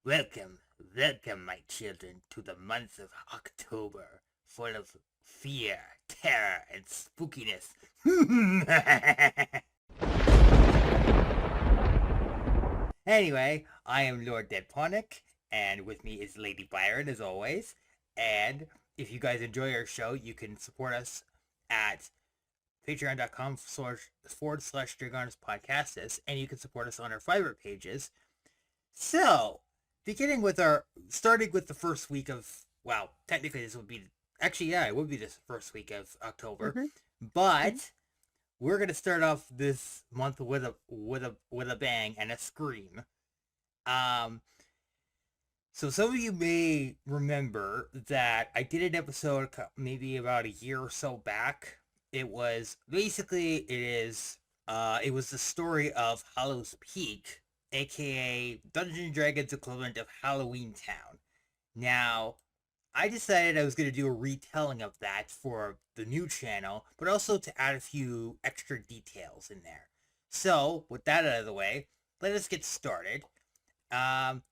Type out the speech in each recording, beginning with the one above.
Welcome, welcome, my children, to the month of October, full of fear, terror, and spookiness. Anyway, I am Lord Deadponic, and with me is Lady Byron, as always. And if you guys enjoy our show, you can support us at patreon.com// Dragonus Podcastus, and you can support us on our Fiverr pages. So, starting with the first week of, well, technically this would be, actually, yeah, it would be this first week of October, Mm-hmm. but we're gonna start off this month with a bang and a scream. Um, so some of you may remember that I did an episode maybe about a year or so back. It was it was the story of Hallows Peak, aka Dungeons and Dragons equivalent of Halloween Town. Now, I decided I was going to do a retelling of that for the new channel, but also to add a few extra details in there. So, with that out of the way, let us get started. Um,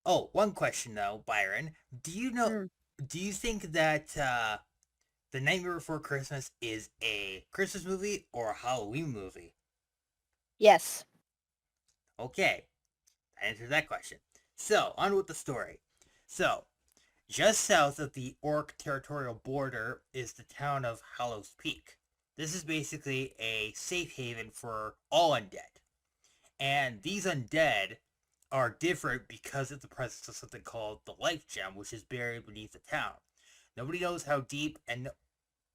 one question though, Byron. Mm. Do you think that The Nightmare Before Christmas is a Christmas movie or a Halloween movie? Yes. Okay, that answers that question. So, on with the story. So, just south of the Orc territorial border is the town of Hallows Peak. This is basically a safe haven for all undead. And these undead are different because of the presence of something called the Life Gem, which is buried beneath the town. Nobody knows how deep, and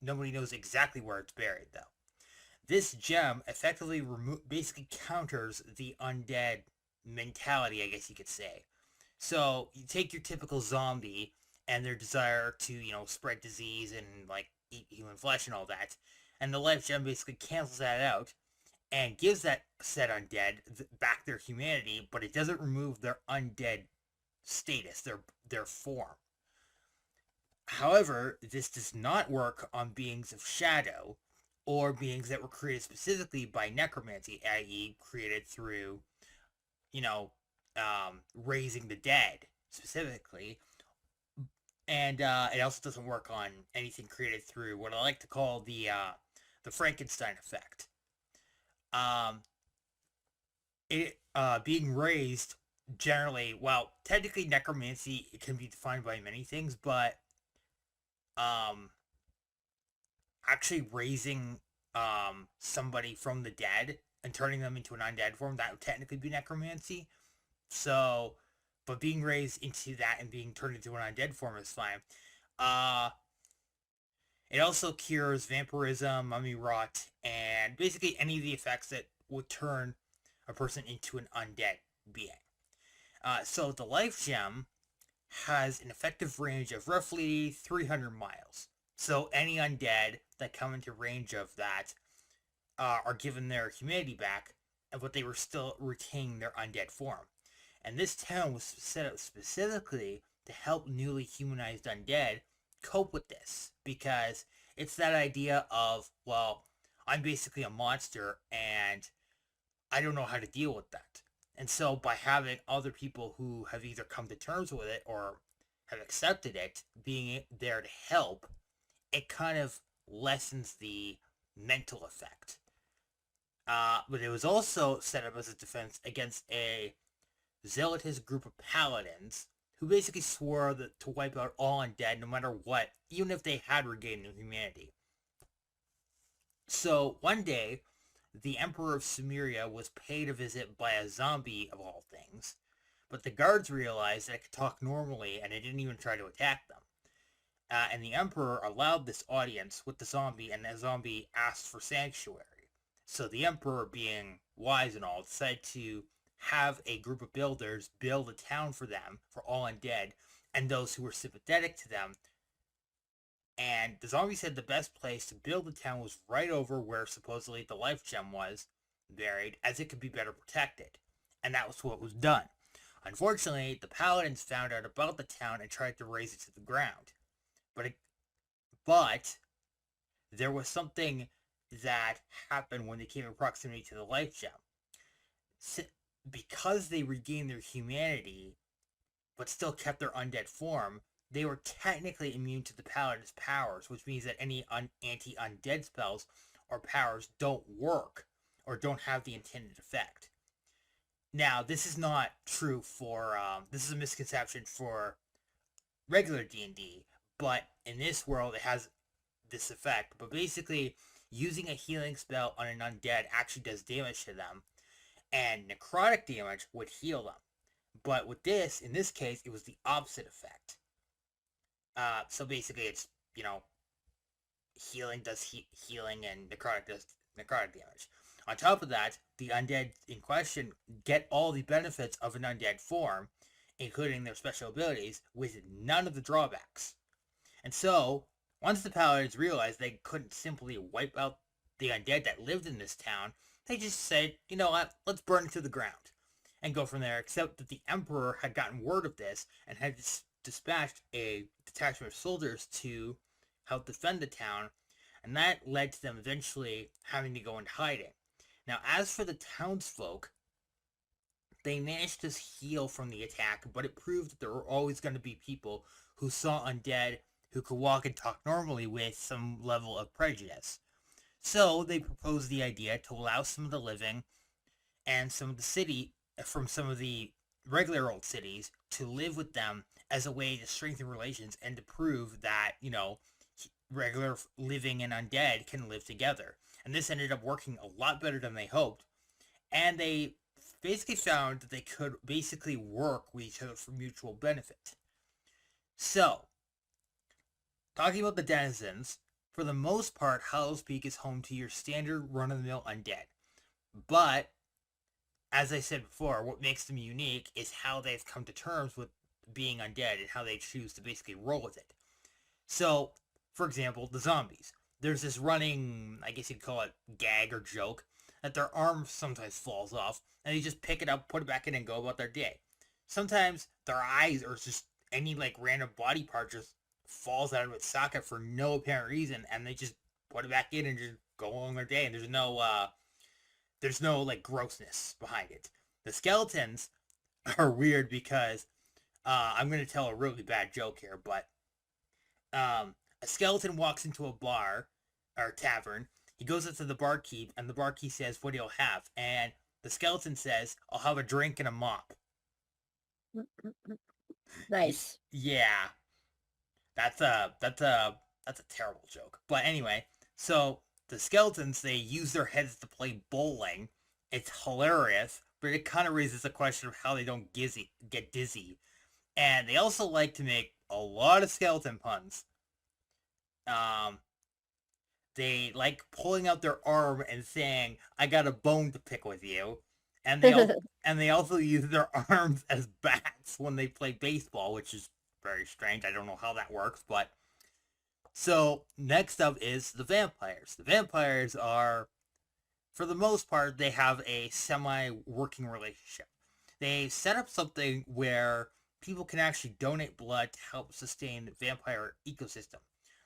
nobody knows exactly where it's buried, though. This gem effectively basically counters the undead mentality, I guess you could say. So you take your typical zombie and their desire to, spread disease and like eat human flesh and all that, and the life gem basically cancels that out and gives that said undead back their humanity, but it doesn't remove their undead status, their form. However, this does not work on beings of shadow or beings that were created specifically by necromancy, i.e., created through, you know, raising the dead specifically. And it also doesn't work on anything created through what I like to call the Frankenstein effect. Um, it being raised generally, well, technically necromancy it can be defined by many things, but um, actually raising somebody from the dead and turning them into an undead form, that would technically be necromancy. So, but being raised into that and being turned into an undead form is fine. Uh, it also cures vampirism, mummy rot, and basically any of the effects that would turn a person into an undead being. So the life gem has an effective range of roughly 300 miles. So any undead that come into range of that are given their humanity back, but they were still retaining their undead form. And this town was set up specifically to help newly humanized undead cope with this, because it's that idea of, well, I'm basically a monster and I don't know how to deal with that. And so by having other people who have either come to terms with it or have accepted it being there to help, it kind of lessens the mental effect. But it was also set up as a defense against a zealotous group of paladins who basically swore to wipe out all undead no matter what, even if they had regained their humanity. So one day, the Emperor of Sumeria was paid a visit by a zombie of all things, but the guards realized that it could talk normally and it didn't even try to attack them. And the Emperor allowed this audience with the zombie, and the zombie asked for sanctuary. So the Emperor, being wise and all, decided to have a group of builders build a town for them, for all undead, and those who were sympathetic to them. And the zombie said the best place to build the town was right over where supposedly the life gem was buried, as it could be better protected. And that was what was done. Unfortunately, the paladins found out about the town and tried to raze it to the ground. But there was something that happened when they came in proximity to the life gem. because they regained their humanity, but still kept their undead form, they were technically immune to the paladin's powers, which means that any anti-undead spells or powers don't work or don't have the intended effect. Now, this is not true for, this is a misconception for regular D&D, but in this world it has this effect. But basically, using a healing spell on an undead actually does damage to them, and necrotic damage would heal them. But with this, in this case, it was the opposite effect. So basically, it's, healing does healing and necrotic does necrotic damage. On top of that, the undead in question get all the benefits of an undead form, including their special abilities, with none of the drawbacks. And so, once the paladins realized they couldn't simply wipe out the undead that lived in this town, they just said, you know what, let's burn it to the ground and go from there, except that the Emperor had gotten word of this and had dispatched a detachment of soldiers to help defend the town, and that led to them eventually having to go into hiding. Now, as for the townsfolk, they managed to heal from the attack, but it proved that there were always going to be people who saw undead who could walk and talk normally with some level of prejudice. So they proposed the idea to allow some of the living and some of the city from some of the regular old cities to live with them as a way to strengthen relations and to prove that, regular living and undead can live together. And this ended up working a lot better than they hoped. And they basically found that they could basically work with each other for mutual benefit. So, talking about the denizens, for the most part, Hallows Peak is home to your standard run-of-the-mill undead. But, as I said before, what makes them unique is how they've come to terms with being undead and how they choose to basically roll with it. So, for example, the zombies. There's this running, I guess you'd call it gag or joke, that their arm sometimes falls off, and they just pick it up, put it back in, and go about their day. Sometimes their eyes or just any random body part just falls out of its socket for no apparent reason, and they just put it back in and just go along their day, and there's no grossness behind it. The skeletons are weird because I'm going to tell a really bad joke here, but a skeleton walks into a bar or tavern. He goes up to the barkeep, and the barkeep says, "What do you have?" And the skeleton says, "I'll have a drink and a mop." Nice. Yeah, that's a terrible joke. But anyway, so the skeletons, they use their heads to play bowling. It's hilarious, but it kind of raises the question of how they don't get dizzy. And they also like to make a lot of skeleton puns. They like pulling out their arm and saying, "I got a bone to pick with you." And they also use their arms as bats when they play baseball, which is very strange. I don't know how that works, but so next up is the vampires. The vampires are, for the most part, they have a semi-working relationship. They set up something where people can actually donate blood to help sustain the vampire ecosystem.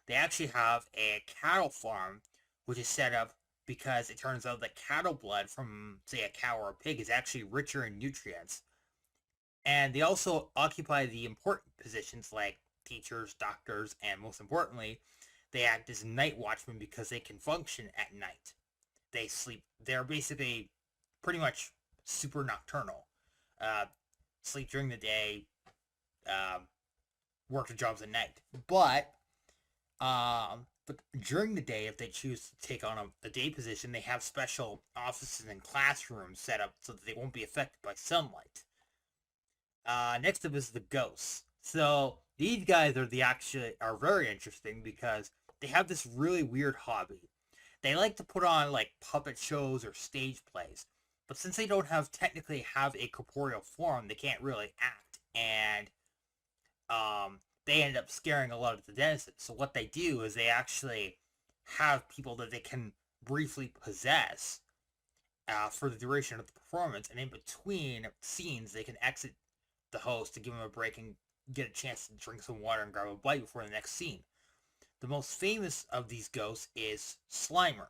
They actually have a cattle farm, which is set up because it turns out that cattle blood from, say, a cow or a pig is actually richer in nutrients. And they also occupy the important positions like teachers, doctors, and most importantly, they act as night watchmen because they can function at night. They sleep. They're basically pretty much super nocturnal. Sleep during the day, work the jobs at night. But during the day, if they choose to take on a day position, they have special offices and classrooms set up so that they won't be affected by sunlight. Next up is the ghosts. So these guys are very interesting because they have this really weird hobby. They like to put on puppet shows or stage plays, but since they don't technically have a corporeal form, they can't really act, and they end up scaring a lot of the denizens. So what they do is they actually have people that they can briefly possess for the duration of the performance, and in between scenes, they can exit the host to give him a break and get a chance to drink some water and grab a bite before the next scene. The most famous of these ghosts is Slimer,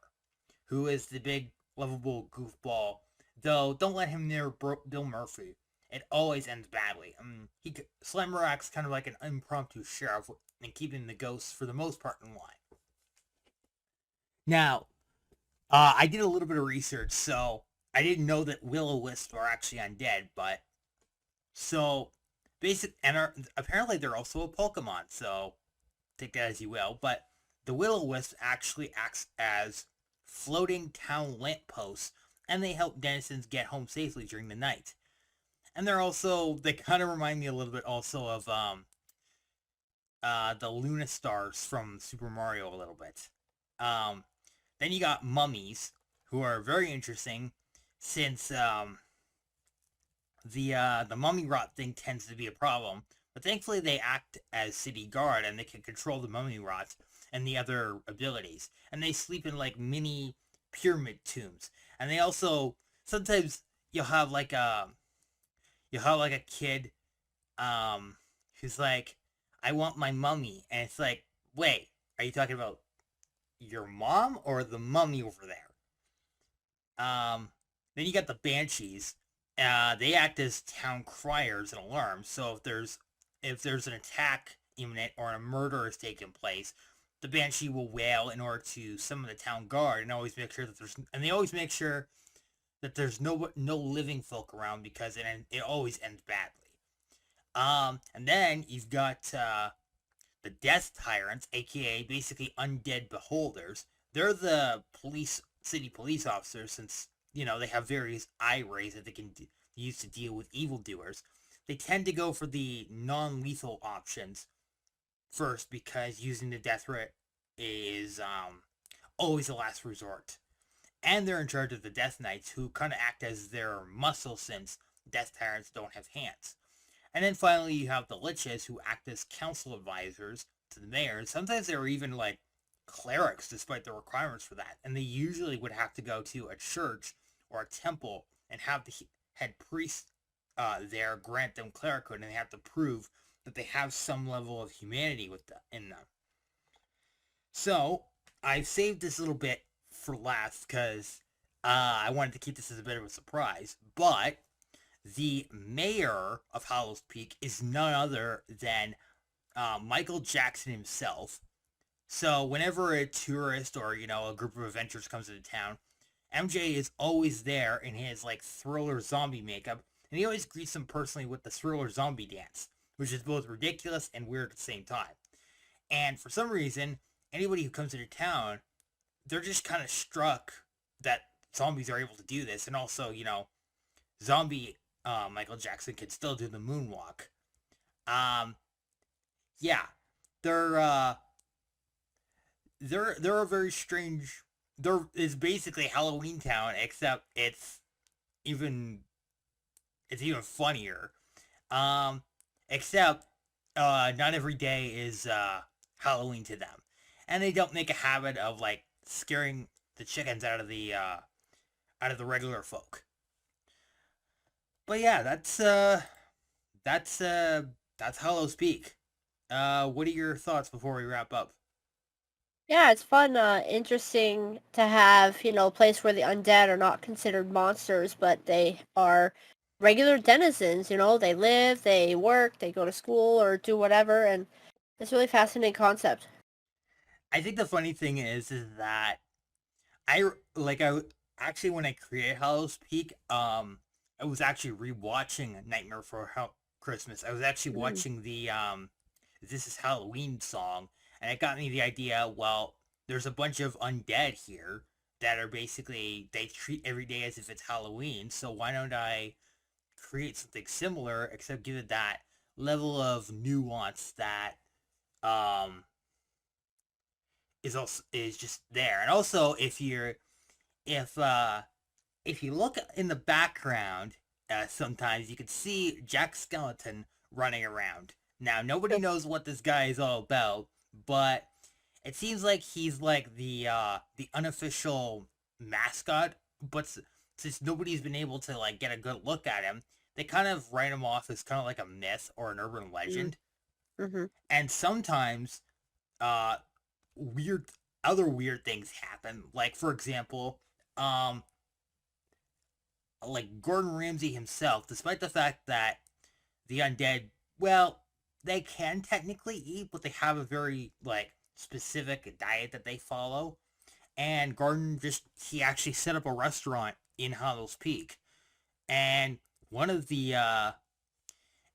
who is the big, lovable goofball Though, don't let him near Bill Murphy. It always ends badly. Slimer acts kind of like an impromptu sheriff and keeping the ghosts for the most part in line. Now, I did a little bit of research, so I didn't know that will-o-wisps are actually undead, but so apparently they're also a Pokemon, so take that as you will. But the will-o-wisp actually acts as floating town lampposts, and they help denizens get home safely during the night. And they kind of remind me a little bit also of the Luna Stars from Super Mario a little bit. Then you got mummies, who are very interesting, since the mummy rot thing tends to be a problem. But thankfully, they act as city guard, and they can control the mummy rot and the other abilities. And they sleep in like mini pyramid tombs. And they also sometimes you'll have like a kid who's like, I want my mummy, and it's like, wait, are you talking about your mom or the mummy over there? Then you got the banshees. They act as town criers and alarms. So if there's an attack imminent or a murder is taking place, the banshee will wail in order to summon the town guard and always make sure that they always make sure that there's no living folk around because it always ends badly. And then you've got the Death Tyrants, aka basically undead beholders. They're the city police officers, since they have various eye rays that they can use to deal with evildoers. They tend to go for the non-lethal options first because using the death threat is always the last resort. And they're in charge of the Death Knights, who kind of act as their muscle since Death Tyrants don't have hands. And then finally, you have the Liches, who act as council advisors to the mayor. And sometimes they're even like clerics, despite the requirements for that. And they usually would have to go to a church or a temple and have the head priest there grant them clerichood, and they have to prove that they have some level of humanity in them. So I've saved this little bit for last because I wanted to keep this as a bit of a surprise. But the mayor of Hallows Peak is none other than Michael Jackson himself. So whenever a tourist or a group of adventurers comes into town, MJ is always there in his like Thriller zombie makeup, and he always greets them personally with the Thriller zombie dance, which is both ridiculous and weird at the same time. And for some reason, anybody who comes into town, they're just kind of struck that zombies are able to do this, and also zombie Michael Jackson can still do the moonwalk. Yeah, they're they're a very strange. There is basically Halloween Town, except even it's even funnier. Um, except not every day is Halloween to them, and they don't make a habit of like scaring the chickens out of the regular folk. But yeah, that's Hallows Peak. What are your thoughts before we wrap up? Yeah, it's fun, interesting to have, a place where the undead are not considered monsters, but they are regular denizens, they live, they work, they go to school or do whatever, and it's a really fascinating concept. I think the funny thing is that I actually when I created Hallows Peak, I was actually rewatching Nightmare for Christmas. I was actually Mm. watching the This Is Halloween song, and it got me the idea. Well, there's a bunch of undead here that are basically they treat every day as if it's Halloween. So why don't I create something similar, except give it that level of nuance that um is just there. And also, if if you look in the background, sometimes you can see Jack Skeleton running around. Now, nobody knows what this guy is all about, but it seems like he's like the unofficial mascot. But since nobody's been able to like get a good look at him, they kind of write him off as kind of like a myth or an urban Mm. legend. Mhm. And sometimes, uh, weird other weird things happen. Like for example, um, like Gordon Ramsay himself, despite the fact that the undead, well, they can technically eat, but they have a very like specific diet that they follow. And Gordon he actually set up a restaurant in Hollow's Peak, and one of the and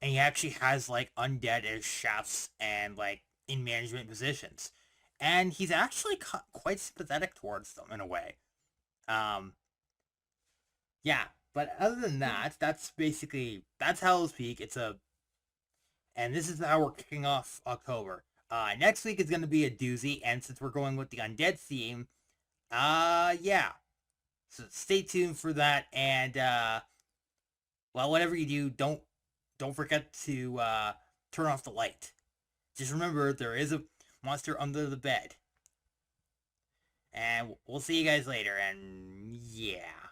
he actually has like undead as chefs and like in management positions, and he's actually quite sympathetic towards them in a way. Um, yeah, but other than that, that's Hell's Peak. And this is how we're kicking off October. Next week is going to be a doozy, and since we're going with the undead theme, yeah. So stay tuned for that, and well, whatever you do, don't forget to turn off the light. Just remember there is a monster under the bed. And we'll see you guys later, and yeah.